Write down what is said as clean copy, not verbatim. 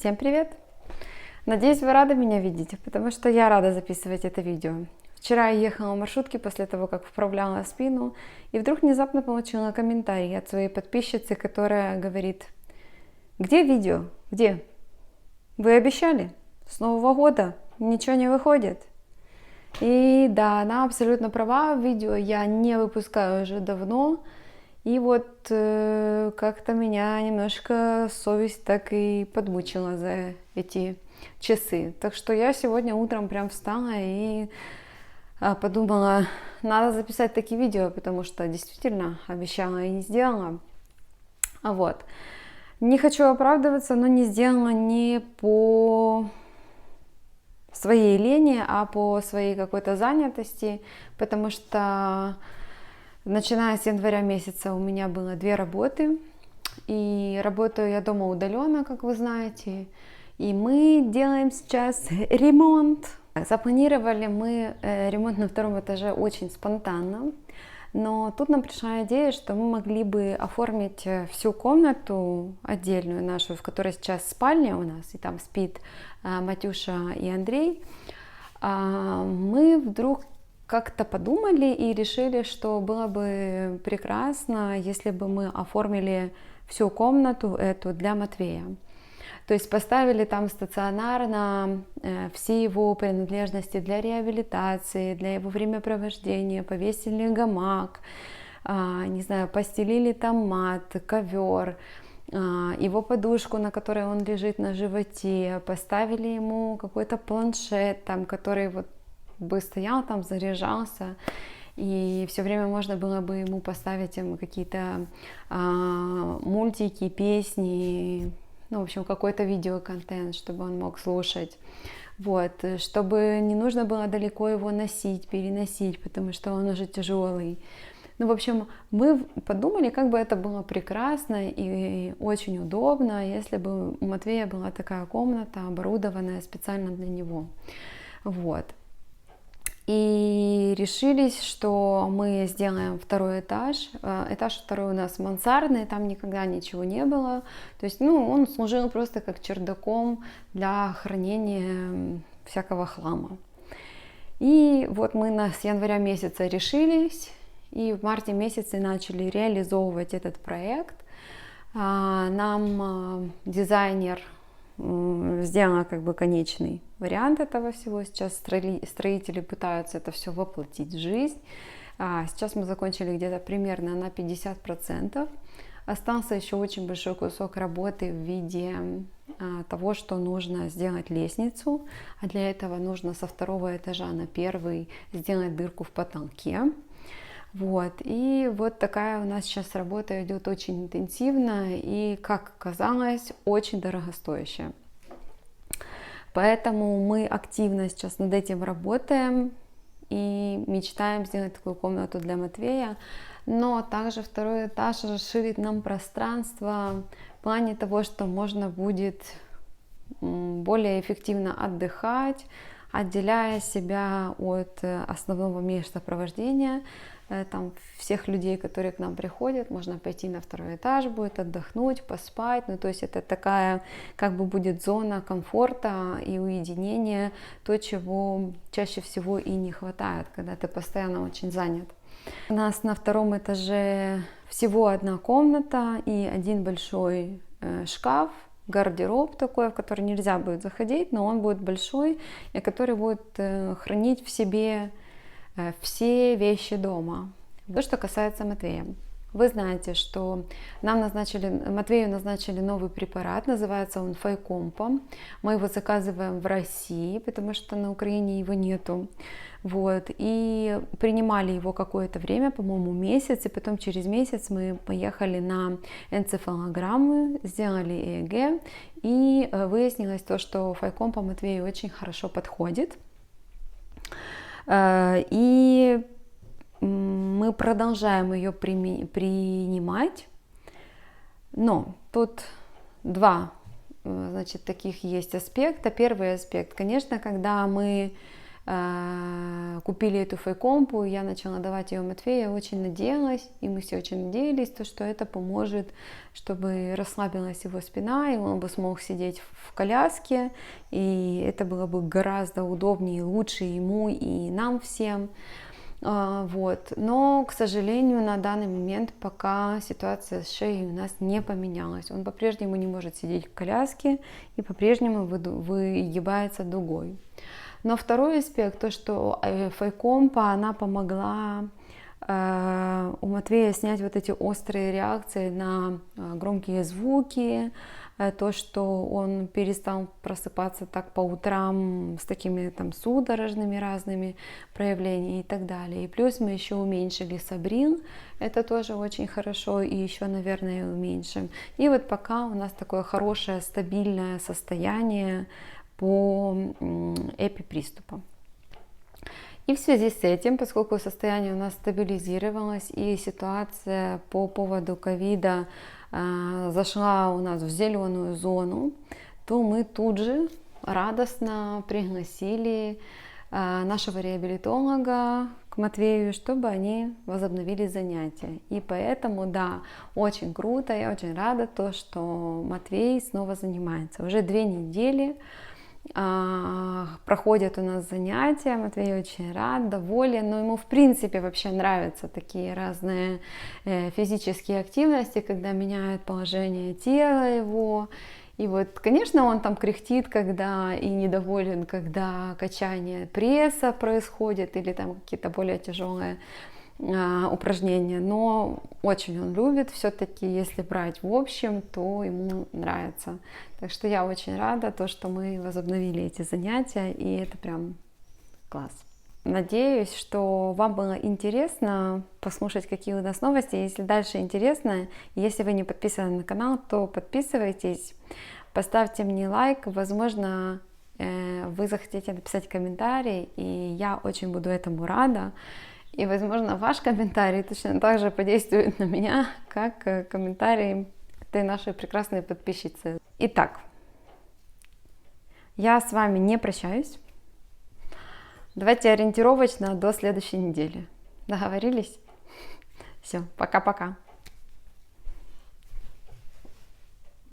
Всем привет! Надеюсь, вы рады меня видеть, потому что я рада записывать это видео. Вчера я ехала в маршрутке после того, как вправляла спину, и вдруг внезапно получила комментарий от своей подписчицы, которая говорит: «Где видео? Где? Вы обещали? С Нового года ничего не выходит». И да, она абсолютно права, видео я не выпускаю уже давно. И вот как-то меня немножко совесть так и подмучила за эти часы. Так что я сегодня утром прям встала и подумала, надо записать такие видео, потому что действительно обещала и не сделала. Вот. Не хочу оправдываться, но не сделала не по своей лени, а по своей какой-то занятости, потому что начиная с января месяца у меня было 2 работы, и работаю я дома удаленно, как вы знаете, и мы делаем сейчас ремонт. Запланировали мы ремонт на 2-м этаже очень спонтанно, но тут нам пришла идея, что мы могли бы оформить всю комнату отдельную нашу, в которой сейчас спальня у нас, и там спит Матюша и Андрей. Мы вдруг как-то подумали и решили, что было бы прекрасно, если бы мы оформили всю комнату эту для Матвея. То есть поставили там стационарно все его принадлежности для реабилитации, для его времяпровождения, повесили гамак, не знаю, постелили там мат, ковер, его подушку, на которой он лежит на животе, поставили ему какой-то планшет, там, который вот бы стоял там, заряжался, и все время можно было бы ему поставить какие-то мультики, песни, ну, в общем, какой-то видеоконтент, чтобы он мог слушать. Вот, чтобы не нужно было далеко его носить, переносить, потому что он уже тяжелый. Ну, в общем, мы подумали, как бы это было прекрасно и очень удобно, если бы у Матвея была такая комната, оборудованная специально для него. Вот. И решились, что мы сделаем 2-й этаж. Этаж 2-й у нас мансардный, там никогда ничего не было. То есть, ну, он служил просто как чердаком для хранения всякого хлама. И вот мы с января месяца решились, и в марте месяце начали реализовывать этот проект. Нам дизайнер сделала как бы конечный вариант этого всего. Сейчас строители пытаются это все воплотить в жизнь. Сейчас мы закончили где-то примерно на 50%. Остался еще очень большой кусок работы в виде того, что нужно сделать лестницу. А для этого нужно со 2-го этажа на 1-й сделать дырку в потолке. Вот, и вот такая у нас сейчас работа идет очень интенсивно и, как оказалось, очень дорогостоящая. Поэтому мы активно сейчас над этим работаем и мечтаем сделать такую комнату для Матвея. Но также 2-й этаж расширит нам пространство в плане того, что можно будет более эффективно отдыхать, отделяя себя от основного места провождения, там, всех людей, которые к нам приходят. Можно пойти на 2-й этаж, будет отдохнуть, поспать. Ну, то есть это такая, как бы, будет зона комфорта и уединения, то, чего чаще всего и не хватает, когда ты постоянно очень занят. У нас на 2-м этаже всего 1 комната и 1 большой шкаф, гардероб такой, в который нельзя будет заходить, но он будет большой, и который будет хранить в себе все вещи дома. То, что касается Матвея. Вы знаете, что Матвею назначили новый препарат, называется он Файкомпа. Мы его заказываем в России, потому что на Украине его нету. Вот. И принимали его какое-то время, по-моему, месяц, и потом через месяц мы поехали на энцефалограммы, сделали ЭЭГ, и выяснилось то, что Файкомпа Матвею очень хорошо подходит. И мы продолжаем ее принимать, но тут 2, значит, таких есть аспекта. Первый аспект, конечно, когда мы купили эту фейкомпу, я начала давать ее Матвею, я очень надеялась, и мы все очень надеялись, что это поможет, чтобы расслабилась его спина, и он бы смог сидеть в коляске, и это было бы гораздо удобнее и лучше ему и нам всем. Вот. Но, к сожалению, на данный момент пока ситуация с шеей у нас не поменялась. Он по-прежнему не может сидеть в коляске и по-прежнему выгибается дугой. Но второй аспект, то, что фейкомпа, она помогла у Матвея снять вот эти острые реакции на громкие звуки, то, что он перестал просыпаться так по утрам с такими там судорожными разными проявлениями и так далее. И плюс мы еще уменьшили сабрил, это тоже очень хорошо, и еще, наверное, уменьшим. И вот пока у нас такое хорошее, стабильное состояние по эпиприступам. И в связи с этим, поскольку состояние у нас стабилизировалось и ситуация по поводу ковида зашла у нас в зеленую зону, то мы тут же радостно пригласили нашего реабилитолога к Матвею, чтобы они возобновили занятия. И поэтому, да, очень круто, я очень рада, что Матвей снова занимается. Уже 2 недели проходят у нас занятия, Матвей очень рад, доволен, но ему в принципе вообще нравятся такие разные физические активности, когда меняют положение тела его. И вот, конечно, он там кряхтит, когда и недоволен, когда качание пресса происходит или там какие-то более тяжелые упражнения, но очень он любит, все-таки, если брать в общем, то ему нравится. Так что я очень рада, что мы возобновили эти занятия, и это прям класс. Надеюсь, что вам было интересно послушать, какие у нас новости. Если дальше интересно, если вы не подписаны на канал, то подписывайтесь, поставьте мне лайк, возможно, вы захотите написать комментарий, и я очень буду этому рада. И, возможно, ваш комментарий точно так же подействует на меня, как комментарий этой нашей прекрасной подписчицы. Итак, я с вами не прощаюсь. Давайте ориентировочно до следующей недели. Договорились? Все, пока-пока.